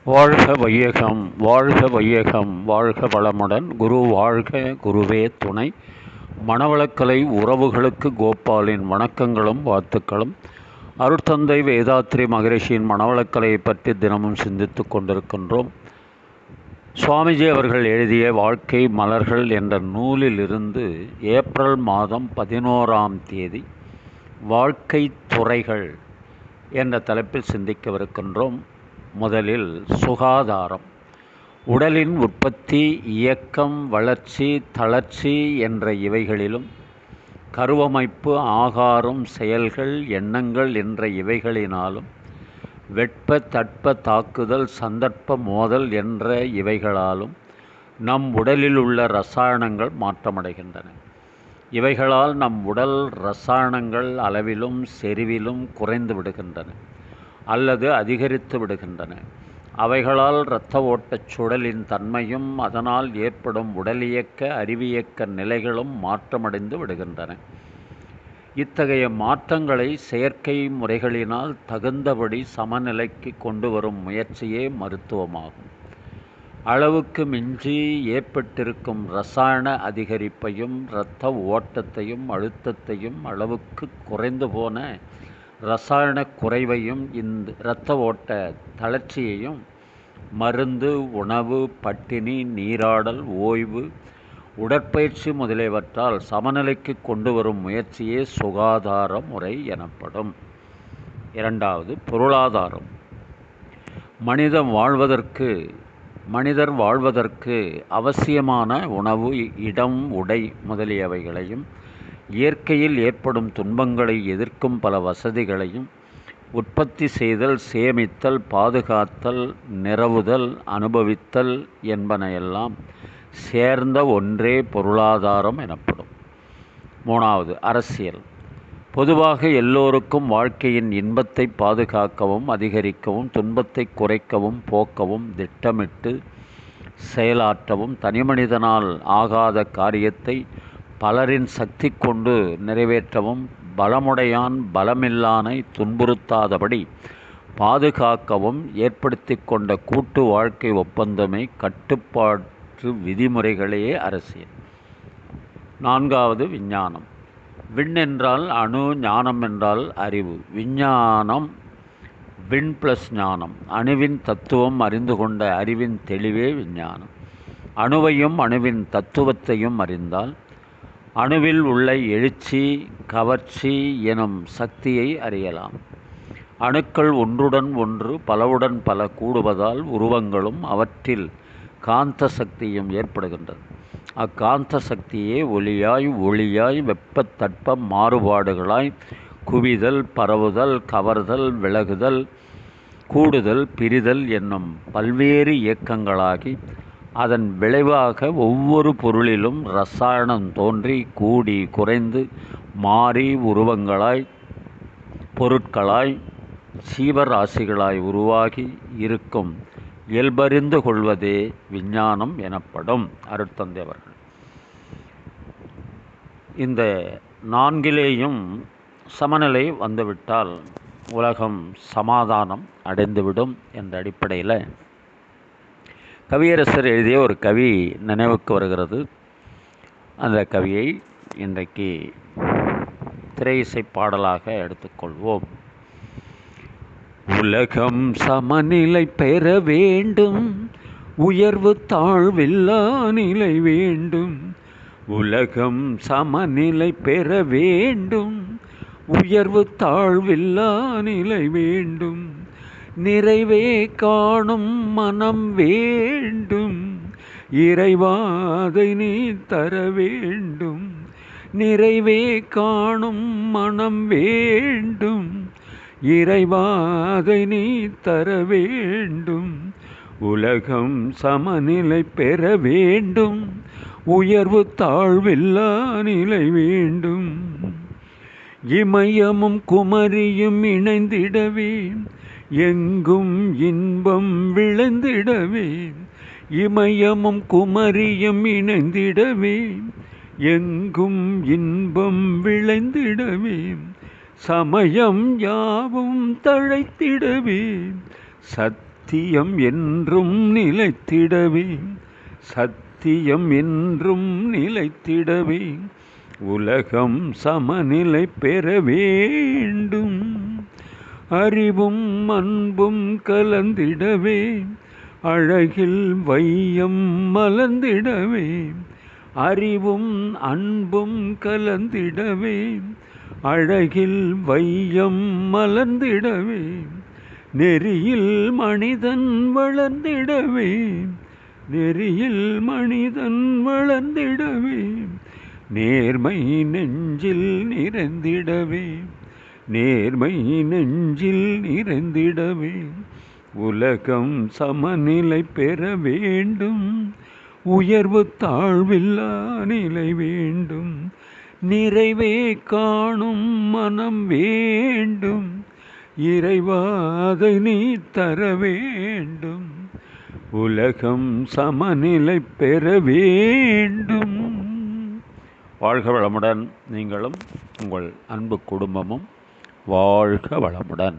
வாழ்க வையகம் வாழ்க வையகம் வாழ்க வளமுடன். குரு வாழ்க, குருவே துணை. மனவளக்கலை உறவுகளுக்கு கோபாலின் வணக்கங்களும் வாழ்த்துக்களும். அருட்தந்தை வேதாத்ரி மகரிஷியின் மனவளக்கலையை பற்றி தினமும் சிந்தித்து கொண்டிருக்கின்றோம். சுவாமிஜி அவர்கள் எழுதிய வாழ்க்கை மலர்கள் என்ற நூலிலிருந்து ஏப்ரல் மாதம் 11ஆம் தேதி வாழ்க்கை துறைகள் என்ற தலைப்பில் சிந்திக்கவிருக்கின்றோம். முதலில் சுகாதாரம். உடலின் உற்பத்தி, இயக்கம், வளர்ச்சி, தளர்ச்சி என்ற இவைகளிலும், கருவமைப்பு, ஆகாரம், செயல்கள், எண்ணங்கள் என்ற இவைகளினாலும், வெட்ப தட்ப தாக்குதல், சந்தர்ப்ப மோதல் என்ற இவைகளாலும் நம் உடலில் உள்ள இரசாயனங்கள் மாற்றமடைகின்றன. இவைகளால் நம் உடல் இரசாயனங்கள் அளவிலும் செறிவிலும் குறைந்து விடுகின்றன அல்லது அதிகரித்து விடுகின்றன. அவைகளால் இரத்த ஓட்டச் சுழலின் தன்மையும் அதனால் ஏற்படும் உடலியக்க அறிவியக்க நிலைகளும் மாற்றமடைந்து விடுகின்றன. இத்தகைய மாற்றங்களை செயற்கை முறைகளினால் தகுந்தபடி சமநிலைக்கு கொண்டு வரும் முயற்சியே மருத்துவமாகும். அளவுக்கு மிஞ்சி ஏற்பட்டிருக்கும் இரசாயன அதிகரிப்பையும் இரத்த ஓட்டத்தையும் அழுத்தத்தையும் அளவுக்கு குறைந்து போன இரசாயன குறைவையும் இந்த இரத்த ஓட்ட தளர்ச்சியையும் மருந்து, உணவு, பட்டினி, நீராடல், ஓய்வு, உடற்பயிற்சி முதலியவற்றால் சமநிலைக்கு கொண்டு வரும் முயற்சியே சுகாதார முறை எனப்படும். இரண்டாவது, பொருளாதாரம். மனிதர் வாழ்வதற்கு அவசியமான உணவு, இடம், உடை முதலியவைகளையும், இயற்கையில் ஏற்படும் துன்பங்களை எதிர்க்கும் பல வசதிகளையும் உற்பத்தி செய்தல், சேமித்தல், பாதுகாத்தல், நிரவுதல், அனுபவித்தல் என்பனையெல்லாம் சேர்ந்த ஒன்றே பொருளாதாரம் எனப்படும். மூணாவது, அரசியல். பொதுவாக எல்லோருக்கும் வாழ்க்கையின் இன்பத்தை பாதுகாக்கவும் அதிகரிக்கவும், துன்பத்தை குறைக்கவும் போக்கவும், திட்டமிட்டு செயலாற்றவும், தனிமனிதனால் ஆகாத காரியத்தை பலரின் சக்தி கொண்டு நிறைவேற்றவும், பலமுடையான் பலமில்லானை துன்புறுத்தாதபடி பாதுகாக்கவும் ஏற்படுத்தி கொண்ட கூட்டு வாழ்க்கை ஒப்பந்தமே கட்டுப்பாட்டு விதிமுறைகளே அரசியல். நான்காவது, விஞ்ஞானம். விண் என்றால் அணு, ஞானம் என்றால் அறிவு. விஞ்ஞானம் விண் ப்ளஸ் ஞானம். அணுவின் தத்துவம் அறிந்து கொண்ட அறிவின் தெளிவே விஞ்ஞானம். அணுவையும் அணுவின் தத்துவத்தையும் அறிந்தால் அணுவில் உள்ள எழுச்சி, கவர்ச்சி எனும் சக்தியை அறியலாம். அணுக்கள் ஒன்றுடன் ஒன்று பலவுடன் பல கூடுவதால் உருவங்களும் அவற்றில் காந்த சக்தியும் ஏற்படுகின்றது. அக்காந்த சக்தியே ஒளியாய் வெப்ப தட்ப மாறுபாடுகளாய் குவிதல், பரவுதல், கவர்தல், விலகுதல், கூடுதல், பிரிதல் என்னும் பல்வேறு இயக்கங்களாகி அதன் விளைவாக ஒவ்வொரு பொருளிலும் இரசாயனம் தோன்றி கூடி குறைந்து மாறி உருவங்களாய், பொருட்களாய், சீவராசிகளாய் உருவாகி இருக்கும் இயல்பறிந்து கொள்வதே விஞ்ஞானம் எனப்படும். அருட்தந்தை அவர்கள் இந்த நான்கிலேயும் சமநிலை வந்துவிட்டால் உலகம் சமாதானம் அடைந்துவிடும் என்ற அடிப்படையில் கவியரசர் எழுதிய ஒரு கவி நினைவுக்கு வருகிறது. அந்த கவியை இன்றைக்கு திரை இசை பாடலாக எடுத்துக்கொள்வோம். உலகம் சமநிலை பெற வேண்டும், உயர்வு தாழ்வில்லா நிலை வேண்டும். உலகம் சமநிலை பெற வேண்டும், உயர்வு தாழ்வில்லா நிலை வேண்டும். நிறைவே காணும் மனம் வேண்டும், இறைவாதை நீ தர வேண்டும். நிறைவே காணும் மனம் வேண்டும், இறைவாதை நீ தர வேண்டும். உலகம் சமநிலை பெற வேண்டும், உயர்வு தாழ்வில்லா நிலை வேண்டும். இமயமும் குமரியும் இணைந்திடவே எங்கும் இன்பம் விளைந்திடவே. இமயமும் குமரியும் இணைந்திடவே எங்கும் இன்பம் விளைந்திடவே. சமயம் யாவும் தழைத்திடவே சத்தியம் என்றும் நிலைத்திடவே, சத்தியம் என்றும் நிலைத்திடவே, உலகம் சமநிலை பெற வேண்டும். அறிவும் அன்பும் கலந்திடவே, அழகில் வையம் மலர்ந்திடவே, அறிவும் அன்பும் கலந்திடவே, அழகில் வையம் மலர்ந்திடவே, நெறியில் மனிதன் வளர்ந்திடவே, நெறியில் மனிதன் வளர்ந்திடவே, நேர்மை நெஞ்சில் நிறைந்திடவே, நேர்மை நெஞ்சில் நிறைந்திடவே, உலகம் சமநிலை பெற வேண்டும். உயர்வு தாழ்வில்லா நிலை வேண்டும். நிறைவே காணும் மனம் வேண்டும். இறைவா அதை நீ தர வேண்டும். உலகம் சமநிலை பெற வேண்டும். வாழ்க வளமுடன். நீங்களும் உங்கள் அன்பு குடும்பமும் வாழ்க வளமுடன்.